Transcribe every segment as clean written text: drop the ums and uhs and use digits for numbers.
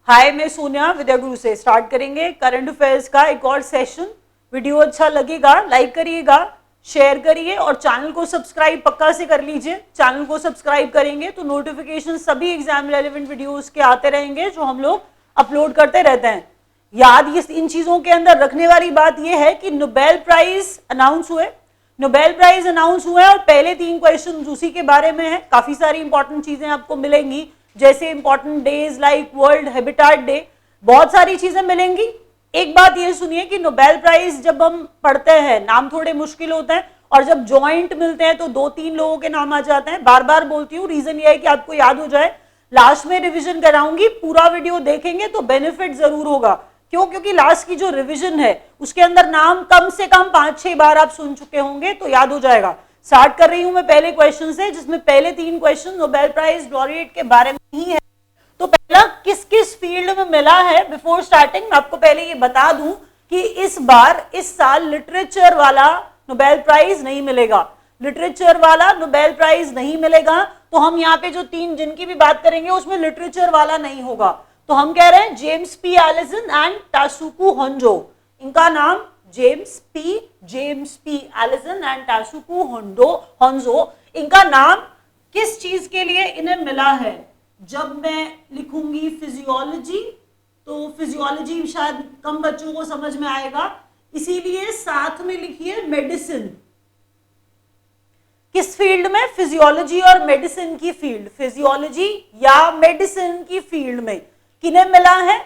हाय, मैं सोनिया विद्या गुरु से स्टार्ट करेंगे करंट अफेयर्स का एक और सेशन। वीडियो अच्छा लगेगा लाइक करिएगा, शेयर करिए और चैनल को सब्सक्राइब पक्का से कर लीजिए। चैनल को सब्सक्राइब करेंगे तो नोटिफिकेशन सभी एग्जाम रेलेवेंट वीडियोस के आते रहेंगे जो हम लोग अपलोड करते रहते हैं। याद इन चीजों के अंदर रखने वाली बात यह है कि नोबेल प्राइज अनाउंस हुए, और पहले 3 क्वेश्चन उसी के बारे में है। काफी सारी इंपॉर्टेंट चीजें आपको मिलेंगी, जैसे important days like world habitat day, बहुत सारी चीजें मिलेंगी। एक बात ये सुनिए कि नोबेल प्राइज जब हम पढ़ते हैं नाम थोड़े मुश्किल होते हैं, और जब जॉइंट मिलते हैं तो 2-3 लोगों के नाम आ जाते हैं। बार बार बोलती हूँ, रीजन ये है कि आपको याद हो जाए। लास्ट में रिविजन कराऊंगी, पूरा वीडियो देखेंगे तो बेनिफिट जरूर होगा। क्यों? क्योंकि लास्ट की जो रिवीजन है उसके अंदर नाम कम से कम 5-6 बार आप सुन चुके होंगे तो याद हो जाएगा। स्टार्ट कर रही हूं मैं पहले क्वेश्चन से, जिसमें पहले 3 क्वेश्चन नोबेल प्राइज लॉरिएट के बारे में ही है। तो पहला किस किस फील्ड में मिला है, बिफोर स्टार्टिंग मैं आपको पहले ये बता दूं कि इस साल लिटरेचर वाला नोबेल प्राइज नहीं मिलेगा। लिटरेचर वाला नोबेल प्राइज नहीं मिलेगा। तो हम यहाँ पे जो 3 जिनकी भी बात करेंगे उसमें लिटरेचर वाला नहीं होगा। तो हम कह रहे हैं James P Allison and Tasuku Honjo. इनका नाम James P Allison and Tasuku Honjo. इनका नाम किस चीज के लिए इन्हें मिला है? जब मैं लिखूंगी फिजियोलॉजी तो फिजियोलॉजी शायद कम बच्चों को समझ में आएगा, इसीलिए साथ में लिखिए मेडिसिन। किस फील्ड में? फिजियोलॉजी और मेडिसिन की फील्ड, फिजियोलॉजी या मेडिसिन की फील्ड में किन्हें मिला है?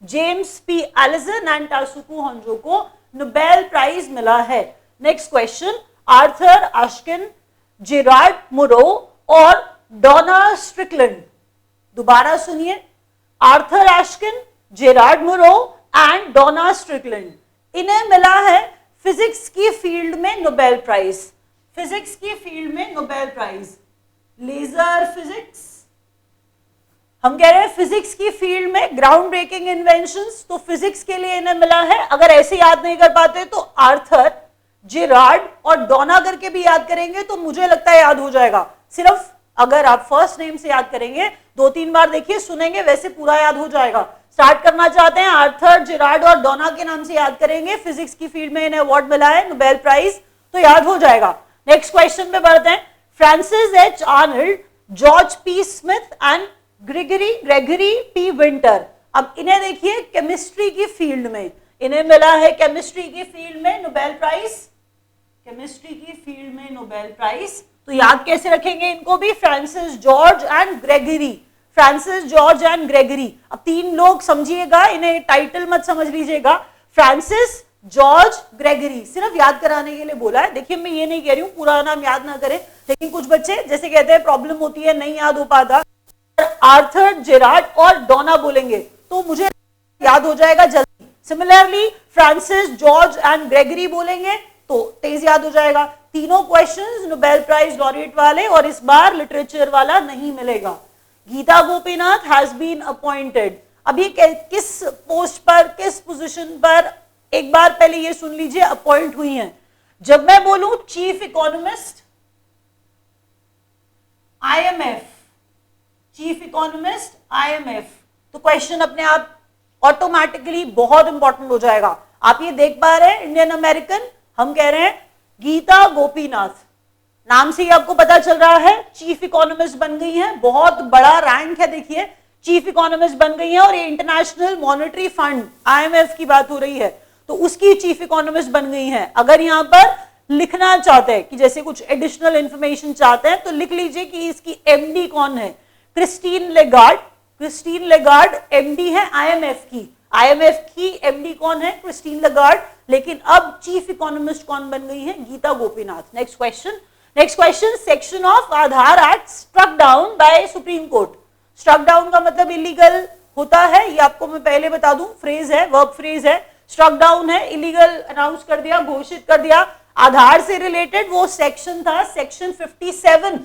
James P Allison and Tasuku Honjo को नोबेल प्राइज मिला है। Next question, Arthur Ashkin, Gerard Mourou और डोना स्ट्रिकलैंड। दोबारा सुनिए, Arthur Ashkin, Gerard Mourou and Donna Strickland, इन्हें मिला है फिजिक्स की फील्ड में नोबेल प्राइज। फिजिक्स की फील्ड में नोबेल प्राइज, लेजर फिजिक्स। हम कह रहे हैं फिजिक्स की फील्ड में ग्राउंड ब्रेकिंग इन्वेंशंस, तो फिजिक्स के लिए इन्हें मिला है। अगर ऐसे याद नहीं कर पाते तो आर्थर, जेरार्ड और डोना करके भी याद करेंगे तो मुझे लगता है याद हो जाएगा। सिर्फ अगर आप फर्स्ट नेम से याद करेंगे, 2-3 बार देखिए सुनेंगे, वैसे पूरा याद हो जाएगा। स्टार्ट करना चाहते हैं, आर्थर, जेरार्ड और डोना के नाम से याद करेंगे। फिजिक्स की फील्ड में इन्हें अवार्ड मिला है नोबेल प्राइज, तो याद हो जाएगा। नेक्स्ट क्वेश्चन पे बढ़ते हैं। Francis H Arnold, George P Smith and Gregory P winter. अब इन्हें देखिए केमिस्ट्री की फील्ड में इन्हें मिला है, केमिस्ट्री की फील्ड में नोबेल प्राइज, केमिस्ट्री की फील्ड में नोबेल प्राइज। तो याद कैसे रखेंगे इनको भी? Francis, George and Gregory, Francis, George and Gregory. अब 3 लोग समझिएगा, इन्हें टाइटल मत समझ लीजिएगा। फ्रांसिस, जॉर्ज, ग्रेगरी, सिर्फ याद कराने के लिए बोला है। देखिए मैं ये नहीं कह रही हूँ पूरा नाम याद ना करें, लेकिन कुछ बच्चे जैसे कहते हैं प्रॉब्लम होती है, नहीं याद हो पाता, आर्थर, जेरार्ड और डोना बोलेंगे तो मुझे याद हो जाएगा जल्दी। Similarly Francis, George and Gregory बोलेंगे तो तेज याद हो जाएगा। तीनों क्वेश्चंस नोबेल प्राइज लॉरिएट वाले, और इस बार लिटरेचर वाला नहीं मिलेगा। Gita Gopinath has been appointed. अभी किस पोस्ट पर, किस पोजीशन पर, एक बार पहले ये सुन लीजिए, अपॉइंट हुई हैं। जब मैं बोलूं chief economist IMF, chief economist IMF, तो क्वेश्चन अपने आप ऑटोमेटिकली बहुत इंपॉर्टेंट हो जाएगा। आप ये देख पा रहे हैं इंडियन अमेरिकन, हम कह रहे हैं गीता गोपीनाथ, नाम से ही आपको पता चल रहा है चीफ इकोनॉमिस्ट बन गई हैं। बहुत बड़ा रैंक है, देखिए चीफ इकोनॉमिस्ट बन गई हैं, और ये इंटरनेशनल मॉनेटरी फंड IMF की बात हो रही है तो उसकी चीफ इकोनॉमिस्ट बन गई हैं। अगर यहाँ पर लिखना चाहते हैं कि जैसे कुछ एडिशनल इंफॉर्मेशन चाहते हैं तो लिख लीजिए कि इसकी MD कौन है। Christine Lagarde, Christine Lagarde MD है IMF की MD कौन है? Christine Lagarde. लेकिन अब चीफ इकोनॉमिस्ट कौन बन गई है? Gita Gopinath. Next question, section of Aadhaar act struck down by supreme court. Struck down का मतलब इलीगल होता है, ये आपको मैं पहले बता दूं, फ्रेज है, वर्ब फ्रेज है। स्ट्रक डाउन है, इलीगल अनाउंस कर दिया, घोषित कर दिया। आधार से रिलेटेड वो सेक्शन था, सेक्शन 57,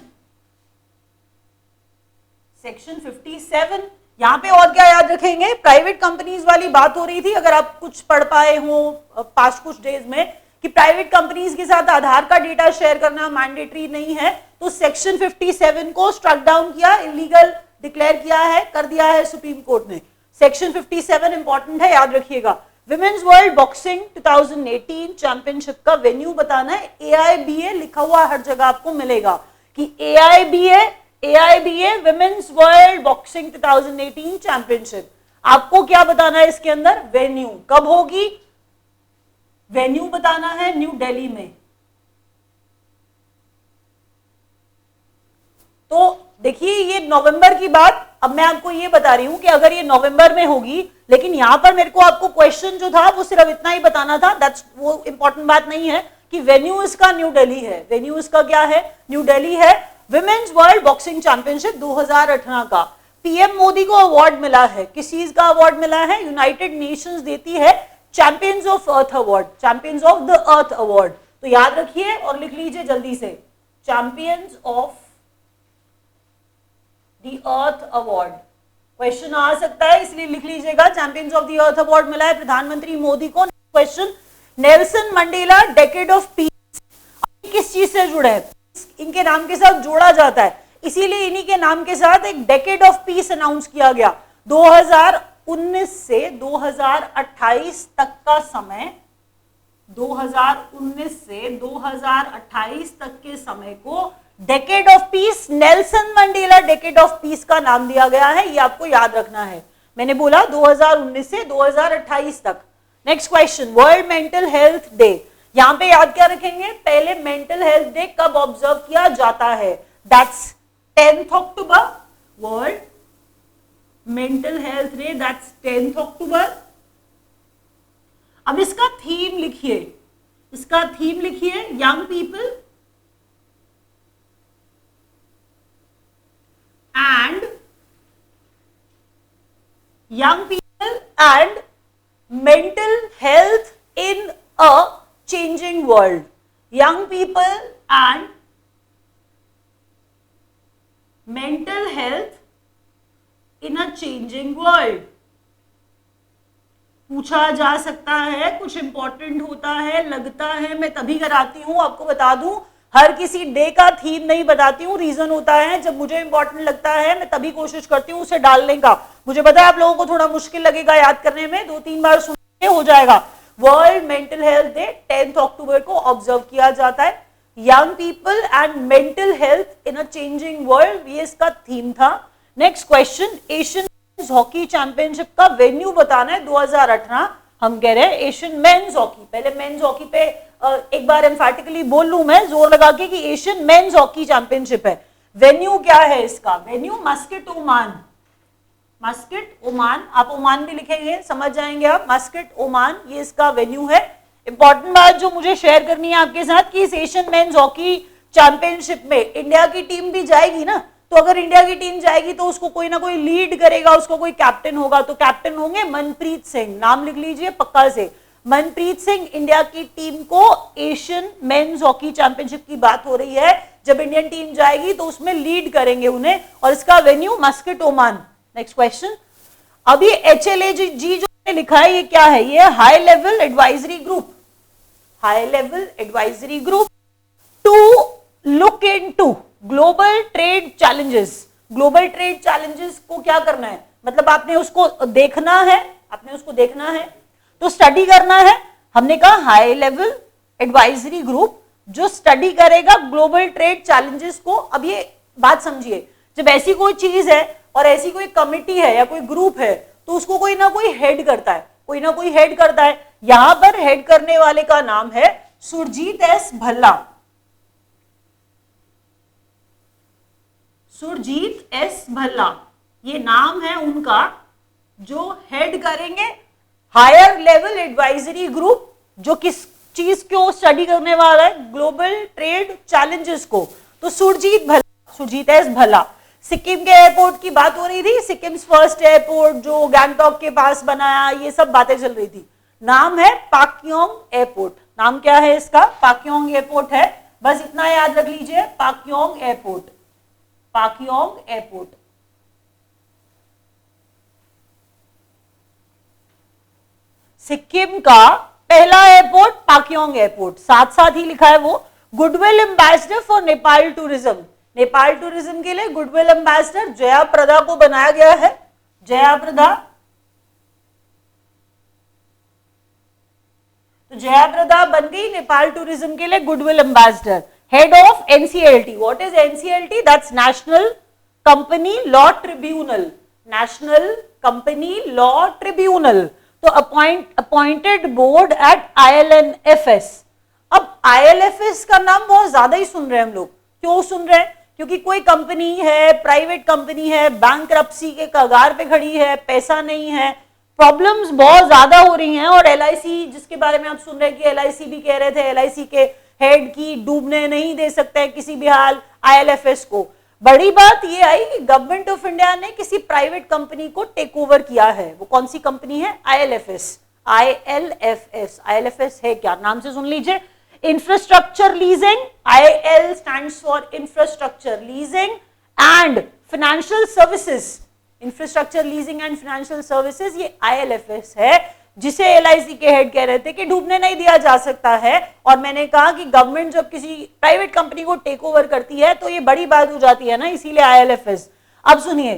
सेक्शन 57। यहां पे और क्या याद रखेंगे? प्राइवेट कंपनीज वाली बात हो रही थी, अगर आप कुछ पढ़ पाए हो पास्ट कुछ डेज में कि प्राइवेट कंपनीज के साथ आधार का डेटा शेयर करना मैंडेटरी नहीं है, तो सेक्शन 57 को स्ट्रक डाउन किया, इलीगल डिक्लेयर किया है, कर दिया है सुप्रीम कोर्ट ने। सेक्शन 57 इंपॉर्टेंट है, याद रखिएगा। विमेन्स वर्ल्ड बॉक्सिंग 2018 चैंपियनशिप का वेन्यू बताना है। AIBA लिखा हुआ हर जगह आपको मिलेगा कि AIBA women's world boxing 2018 championship. आपको क्या बताना है इसके अंदर? वेन्यू। कब होगी? वेन्यू बताना है न्यू दिल्ली में। तो देखिए ये नवंबर की बात, अब मैं आपको ये बता रही हूं कि अगर ये नवंबर में होगी, लेकिन यहां पर मेरे को आपको क्वेश्चन जो था वो सिर्फ इतना ही बताना था, दैट्स वो इंपॉर्टेंट बात नहीं है कि वेन्यू इसका न्यू दिल्ली है। वेन्यू इसका क्या है? न्यू दिल्ली है। विमेन्स वर्ल्ड बॉक्सिंग चैंपियनशिप 2018 का पीएम मोदी को अवार्ड मिला है। किस चीज का अवार्ड मिला है? यूनाइटेड नेशंस देती है champions of Earth award, champions of the Earth award. तो याद रखिए और लिख लीजिए जल्दी से, champions of the Earth award. Question आ सकता है इसलिए लिख लीजिएगा, champions of the Earth award मिला है प्रधानमंत्री मोदी को। Question, Nelson Mandela decade of peace किस चीज से जुड़े हैं? इनके नाम के साथ जोड़ा जाता है, इसीलिए इन्हीं के नाम के साथ एक डेकेड ऑफ पीस अनाउंस किया गया। 2019 से 2028 तक का समय, 2019 से 2028 तक के समय को decade of piece, Nelson Mandela decade of piece का नाम दिया गया है। ये आपको याद रखना है। मैंने बोला 2019 से 2028 तक। Next question, world mental health day. यहां पे याद क्या रखेंगे? पहले मेंटल हेल्थ डे कब ऑब्जर्व किया जाता है? That's 10th October. World mental health day, that's 10th अक्टूबर। अब इसका थीम लिखिए, इसका थीम लिखिए, young people and young people and mental health in a changing world. Young people and mental health in a changing world. पूछा जा सकता है, कुछ इंपॉर्टेंट होता है, लगता है, मैं तभी कराती हूं। आपको बता दूं, हर किसी डे का थीम नहीं बताती हूँ। रीजन होता है जब मुझे इंपॉर्टेंट लगता है मैं तभी कोशिश करती हूँ उसे डालने का। मुझे पता है आप लोगों को थोड़ा मुश्किल लगेगा याद करने में, 2-3 बार सुनने हो जाएगा। World mental health day 10th अक्टूबर को ऑब्जर्व किया जाता है। Young people and mental health in a changing world, ये इसका थीम था। Next question, Asian hockey championship का वेन्यू बताना है 2018। हम कह रहे हैं एशियन मेंस हॉकी। पहले मेंस हॉकी पे एक बार एम्फैटिकली बोल लूं मैं जोर लगा के कि एशियन मेंस हॉकी चैंपियनशिप है। वेन्यू क्या है इसका? Venue Muscat Oman. Muscat Oman, आप ओमान भी लिखेंगे समझ जाएंगे आप। मस्कट ओमान, ये इसका वेन्यू है। इंपॉर्टेंट बात जो मुझे शेयर करनी है आपके साथ कि इस एशियन मेंस हॉकी चैंपियनशिप में इंडिया की टीम भी जाएगी ना, तो अगर इंडिया की टीम जाएगी तो उसको कोई ना कोई लीड करेगा, उसको कोई कैप्टन होगा। तो कैप्टन होंगे मनप्रीत सिंह, नाम लिख लीजिए पक्का से। मनप्रीत सिंह इंडिया की टीम को, एशियन मेंस हॉकी चैंपियनशिप की बात हो रही है, जब इंडियन टीम जाएगी तो उसमें लीड करेंगे उन्हें, और इसका venue Muscat Oman. Next question, अभी HLAG जो लिखा है ये क्या है? ये high level advisory group, high level advisory group to look into global trade challenges. Global trade challenges को क्या करना है? मतलब आपने उसको देखना है, आपने उसको देखना है तो स्टडी करना है। हमने कहा हाई लेवल एडवाइजरी ग्रुप जो स्टडी करेगा ग्लोबल ट्रेड चैलेंजेस को। अब ये बात समझिए, जब ऐसी कोई चीज है और ऐसी कोई कमिटी है या कोई ग्रुप है तो उसको कोई ना कोई हेड करता है, कोई ना कोई हेड करता है। यहां पर हेड करने वाले का नाम है सुरजीत एस भल्ला। सुरजीत एस भल्ला, ये नाम है उनका जो हेड करेंगे हायर लेवल एडवाइजरी ग्रुप, जो किस चीज को स्टडी करने वाला है? ग्लोबल ट्रेड चैलेंजेस को। तो सुरजीत भल्ला, सुरजीत एस भल्ला। सिक्किम के एयरपोर्ट की बात हो रही थी, सिक्किम फर्स्ट एयरपोर्ट जो गैंगटॉक के पास बनाया, ये सब बातें चल रही थी। नाम है पाक्योंग एयरपोर्ट। नाम क्या है इसका? पाक्योंग एयरपोर्ट है। बस इतना याद रख लीजिए, पाक्योंग एयरपोर्ट, पाक्योंग एयरपोर्ट। सिक्किम का पहला एयरपोर्ट पाक्योंग एयरपोर्ट, साथ साथ ही लिखा है वो goodwill ambassador for Nepal tourism. Nepal tourism के लिए गुडविल एम्बेसडर जया प्रदा को बनाया गया है। जया प्रदा तो जया प्रदा बन गई नेपाल टूरिज्म के लिए goodwill ambassador. Head of NCLT, what is NCLT? That's national company law tribunal, national company law tribunal. तो अपॉइंटेड बोर्ड एट ILNFS। अब ILFS का नाम बहुत ज्यादा ही सुन रहे हैं हम लोग। क्यों सुन रहे हैं? क्योंकि कोई कंपनी है, प्राइवेट कंपनी है, बैंकरप्सी के कगार पे खड़ी है, पैसा नहीं है, प्रॉब्लम्स बहुत ज्यादा हो रही हैं। और LIC जिसके बारे में आप सुन रहे हैं कि LIC भी कह रहे थे LIC के हेड की डूबने नहीं दे सकते किसी भी हाल ILFS को। बड़ी बात ये आई कि गवर्नमेंट ऑफ इंडिया ने किसी प्राइवेट कंपनी को टेक ओवर किया है। वो कौन सी कंपनी है? ILFS। ILFS है क्या? नाम से सुन लीजिए, infrastructure leasing, IL stands for infrastructure leasing and financial services. Infrastructure leasing and financial services, ये ILFS है, जिसे LIC के हेड कह रहे थे कि डूबने नहीं दिया जा सकता है। और मैंने कहा कि गवर्नमेंट जब किसी प्राइवेट कंपनी को टेक ओवर करती है तो ये बड़ी बात हो जाती है ना, इसीलिए ILFS। अब सुनिए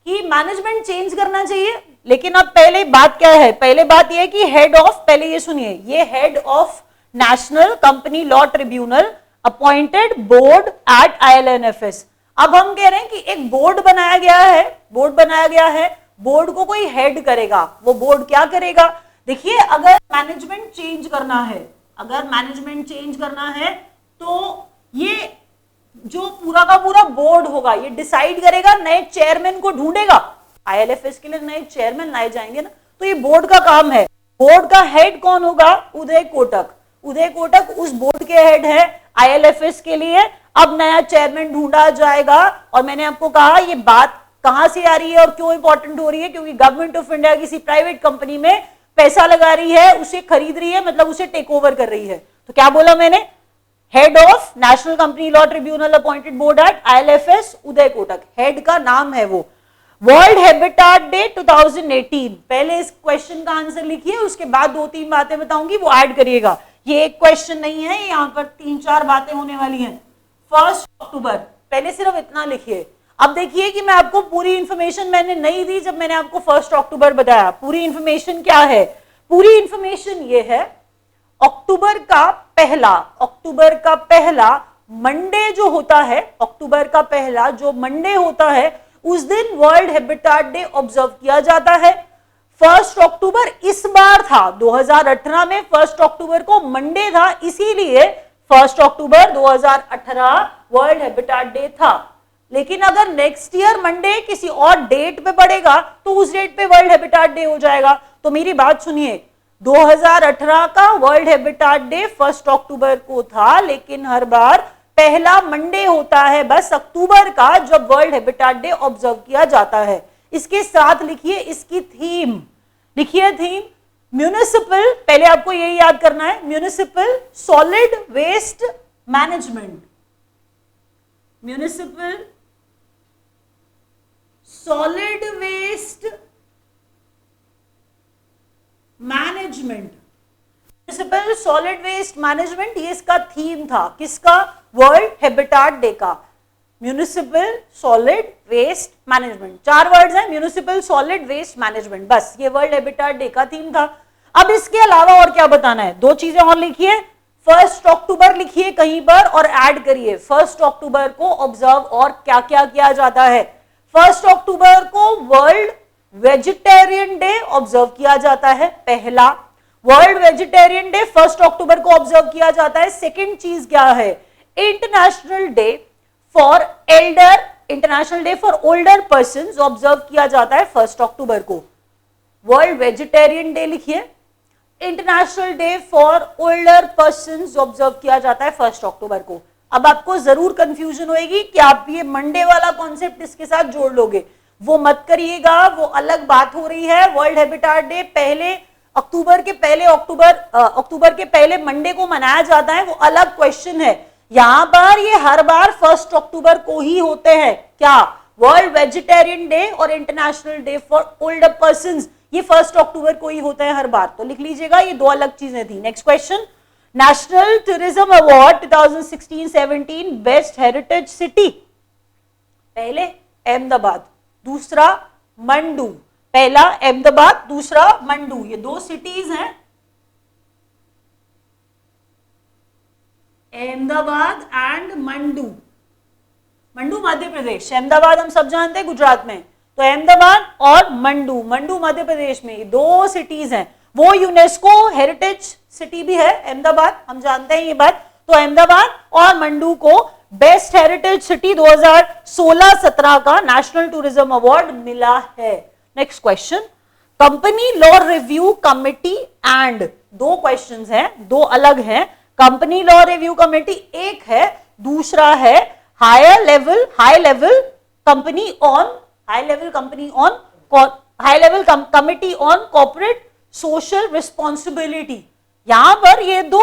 कि मैनेजमेंट चेंज करना चाहिए, लेकिन अब पहले बात क्या है? पहले बात ये है कि हेड ऑफ, पहले ये सुनिए, ये head of national company law tribunal appointed board at ILNFS। अब हम कह रहे हैं कि एक बोर्ड बनाया गया है, बोर्ड बनाया गया है, बोर्ड को कोई हेड करेगा। वो बोर्ड क्या करेगा? देखिए, अगर मैनेजमेंट चेंज करना है, अगर मैनेजमेंट चेंज करना है तो ये जो पूरा का पूरा बोर्ड होगा ये डिसाइड करेगा, नए चेयरमैन को ढूंढेगा। ILFS के लिए नए चेयरमैन लाए जाएंगे ना, तो ये बोर्ड का काम है। बोर्ड का हेड कौन होगा? उदय कोटक। उदय कोटक उस बोर्ड के हेड है ILFS के लिए। अब नया चेयरमैन ढूंढा जाएगा। और मैंने आपको कहा ये बात कहां से आ रही है और क्यों इंपॉर्टेंट हो रही है? क्योंकि गवर्नमेंट ऑफ इंडिया किसी प्राइवेट कंपनी में पैसा लगा रही है, उसे खरीद रही है, मतलब उसे टेक ओवर कर रही है। तो क्या बोला मैंने? Head of national company law tribunal appointed board at ILFS, Uday Kotak, head का नाम है वो। वर्ल्ड हैबिटेट डे 2018, पहले इस क्वेश्चन का आंसर लिखिए, उसके बाद 2-3 बातें बताऊंगी, वो ऐड करिएगा। ये एक क्वेश्चन नहीं है, यहाँ पर 3-4 बातें होने वाली हैं। 1 अक्टूबर, पहले सिर्फ इतना लिखिए। अब देखिए कि मैं आपको पूरी इंफॉर्मेशन मैंने नहीं दी जब मैंने आपको 1 अक्टूबर बताया। पूरी इंफॉर्मेशन क्या है? पूरी इंफॉर्मेशन ये है, अक्टूबर का पहला मंडे जो होता है, अक्टूबर का पहला जो मंडे होता है, उस दिन वर्ल्ड हैबिटेट डे ऑब्जर्व किया जाता है। 1 अक्टूबर इस बार था, 2018 में 1 अक्टूबर को मंडे था, इसीलिए 1 अक्टूबर 2018 वर्ल्ड हैबिटेट डे था। लेकिन अगर नेक्स्ट ईयर मंडे किसी और डेट पे पड़ेगा तो उस डेट पे वर्ल्ड हैबिटेट डे हो जाएगा। तो मेरी बात सुनिए, 2018 का वर्ल्ड हैबिटेट डे 1 अक्टूबर को था, लेकिन हर बार पहला मंडे होता है बस अक्टूबर का, जब वर्ल्ड हैबिटेट डे ऑब्जर्व किया जाता है। इसके साथ लिखिए इसकी थीम, लिखिए थीम म्यूनिसिपल, पहले आपको यही याद करना है, municipal solid waste management, municipal solid waste management, municipal solid waste management, ये इसका थीम था। किसका? वर्ल्ड हैबिटेट डे का। Municipal solid waste management, 4 words हैं, म्यूनिसिपल सॉलिड वेस्ट मैनेजमेंट, बस ये वर्ल्ड हैबिटेट डे का थीम था। अब इसके अलावा और क्या बताना है? 2 चीजें और लिखिए। 1 अक्टूबर लिखिए कहीं पर और ऐड करिए 1 अक्टूबर को ऑब्जर्व और क्या क्या किया जाता है। 1 अक्टूबर को वर्ल्ड वेजिटेरियन डे ऑब्जर्व किया जाता है, पहला। वर्ल्ड वेजिटेरियन डे 1 अक्टूबर को ऑब्जर्व किया जाता है। सेकंड चीज क्या है? International day for Elder, international day for older person observe किया जाता है 1 अक्टूबर को। वर्ल्ड वेजिटेरियन डे लिखिए, international day for older person observe किया जाता है 1 अक्टूबर को। अब आपको जरूर कंफ्यूजन होगी कि आप ये मंडे वाला कॉन्सेप्ट इसके साथ जोड़ लोगे, वो मत करिएगा, वो अलग बात हो रही है। वर्ल्ड हैबिटेट डे पहले अक्टूबर के पहले मंडे को मनाया जाता है, वो अलग क्वेश्चन है। यहां पर ये हर बार 1 अक्टूबर को ही होते हैं। क्या? वर्ल्ड वेजिटेरियन डे और international day for older person, ये 1 अक्टूबर को ही होते हैं हर बार, तो लिख लीजिएगा, ये 2 अलग चीजें थी। Next question, national tourism award 2016-17 best heritage city, पहले अहमदाबाद, दूसरा मंडू, पहला अहमदाबाद, दूसरा मंडू, ये 2 सिटीज हैं। Ahmedabad and mandu. Mandu Madhya Pradesh, Ahmedabad हम सब जानते हैं गुजरात में, तो अहमदाबाद और मंडू, मंडू मध्य प्रदेश में 2 सिटीज हैं। वो यूनेस्को हेरिटेज सिटी भी है अहमदाबाद, हम जानते हैं ये बात। तो अहमदाबाद और मंडू को बेस्ट हेरिटेज सिटी 2016-17 का नेशनल टूरिज्म अवार्ड मिला है। Next question, company law review committee and, 2 questions हैं, 2 अलग हैं। कंपनी लॉ रिव्यू कमिटी एक है, दूसरा है high level committee on corporate social responsibility. यहां पर ये 2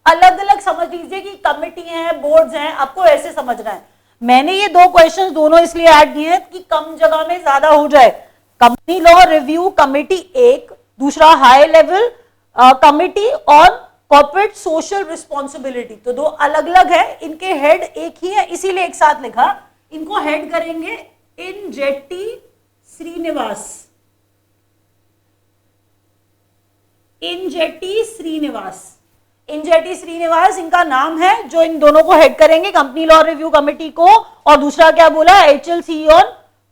अलग अलग समझ लीजिए कि कमिटी हैं, बोर्ड्स हैं, आपको ऐसे समझना है। मैंने ये 2 क्वेश्चंस दोनों इसलिए ऐड किए हैं कि कम जगह में ज्यादा हो जाए। कंपनी लॉ रिव्यू कमिटी एक, दूसरा high level committee on corporate social responsibility, तो 2 अलग अलग है। इनके हेड एक ही है, इसीलिए एक साथ लिखा। इनको हेड करेंगे इंजेटी श्रीनिवास, इंजेटी श्रीनिवास इनका नाम है, जो इन दोनों को हेड करेंगे, कंपनी लॉ रिव्यू कमिटी को, और दूसरा क्या बोला, HLC on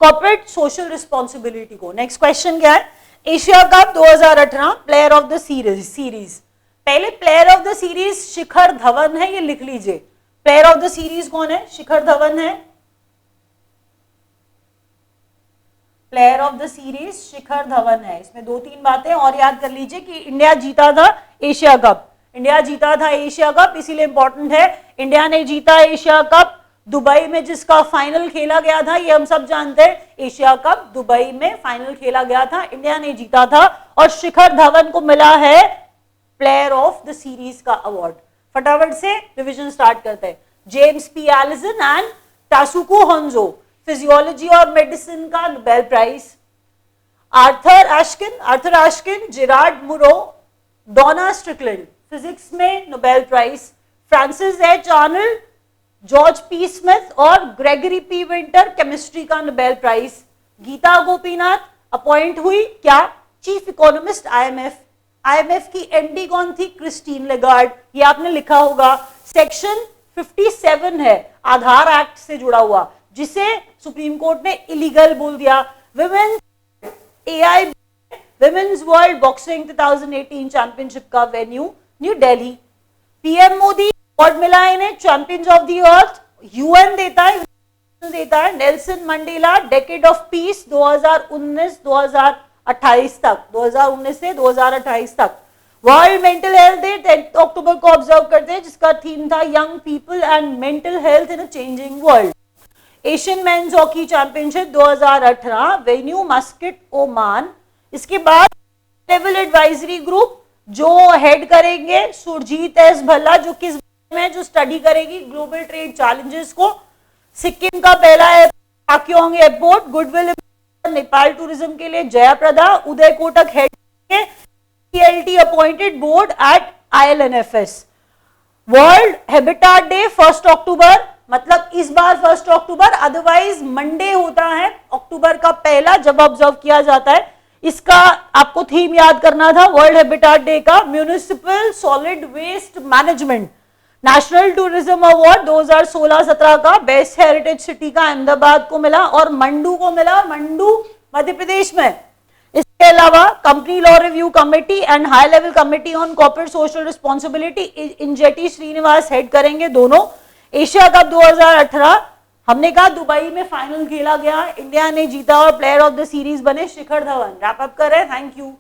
corporate social responsibility को। नेक्स्ट क्वेश्चन क्या है, Asia cup 2018 player of the series. पहले player of the series Shikhar Dhawan है, ये लिख लीजिए। प्लेयर ऑफ द सीरीज कौन है, शिखर धवन है। Player of the series Shikhar Dhawan है। इसमें 2-3 बातें और याद कर लीजिए कि इंडिया जीता था एशिया कप, इसीलिए इंपॉर्टेंट है। इंडिया ने जीता एशिया कप दुबई में, जिसका फाइनल खेला गया था, ये हम सब जानते हैं। एशिया कप दुबई में फाइनल खेला गया था, इंडिया ने जीता था, और शिखर धवन को मिला है प्लेयर ऑफ द सीरीज का अवार्ड। फटाफट से रिवीजन स्टार्ट करते हैं। James P Allison and Tasuku Honjo, physiology और मेडिसिन का Nobel prize. Arthur Ashkin, Gerard Mourou, Donna Strickland, physics में Nobel prize. Francis H Arnold, George P Smith और Gregory P Winter, chemistry का Nobel prize. Gita Gopinath appoint हुई क्या, chief economist IMF की MD कौन थी, क्रिस्टीन लेगार्ड, ये आपने लिखा होगा। सेक्शन 57 है आधार एक्ट से जुड़ा हुआ, जिसे सुप्रीम कोर्ट ने इलीगल बोल दिया। विमेन्स वर्ल्ड बॉक्सिंग 2018 चैंपियनशिप का venue new Delhi. PM Modi award मिला इन्हें champions of the earth, UN देता है, Nelson Mandela decade of piece 2019 तक, 2019 से 2028 तक। वर्ल्ड मेंटल हेल्थ डे 10 अक्टूबर को ऑब्जर्व करते हैं, जिसका थीम था young people and mental health in a changing world. Asian men's hockey championship 2018 venue Muscat, Oman. इसके बाद लेवल एडवाइजरी ग्रुप जो हेड करेंगे सुरजीत एस भल्ला, जो किस में, जो स्टडी करेगी ग्लोबल ट्रेड चैलेंजेस को। सिक्किम का पहला Pakyong airport, goodwill Nepal tourism के लिए Jayaprada, Uday Kotak head PLT appointed board at ILNFS। World habitat day 1 अक्टूबर, मतलब इस बार 1 अक्टूबर, अदरवाइज मंडे होता है अक्टूबर का पहला, जब ऑब्जर्व किया जाता है। इसका आपको थीम याद करना था वर्ल्ड हैबिटेट डे का, municipal solid waste management. National tourism award 2016-17 का बेस्ट हेरिटेज सिटी का अहमदाबाद को मिला, और मंडू को मिला, मंडू मध्य प्रदेश में। इसके अलावा company law review committee and high level committee on corporate social responsibility Injeti Srinivas head करेंगे दोनों। एशिया कप 2018 हमने कहा दुबई में फाइनल खेला गया, इंडिया ने जीता और प्लेयर ऑफ द सीरीज बने शिखर धवन। रैप अप कर रहे हैं, थैंक यू।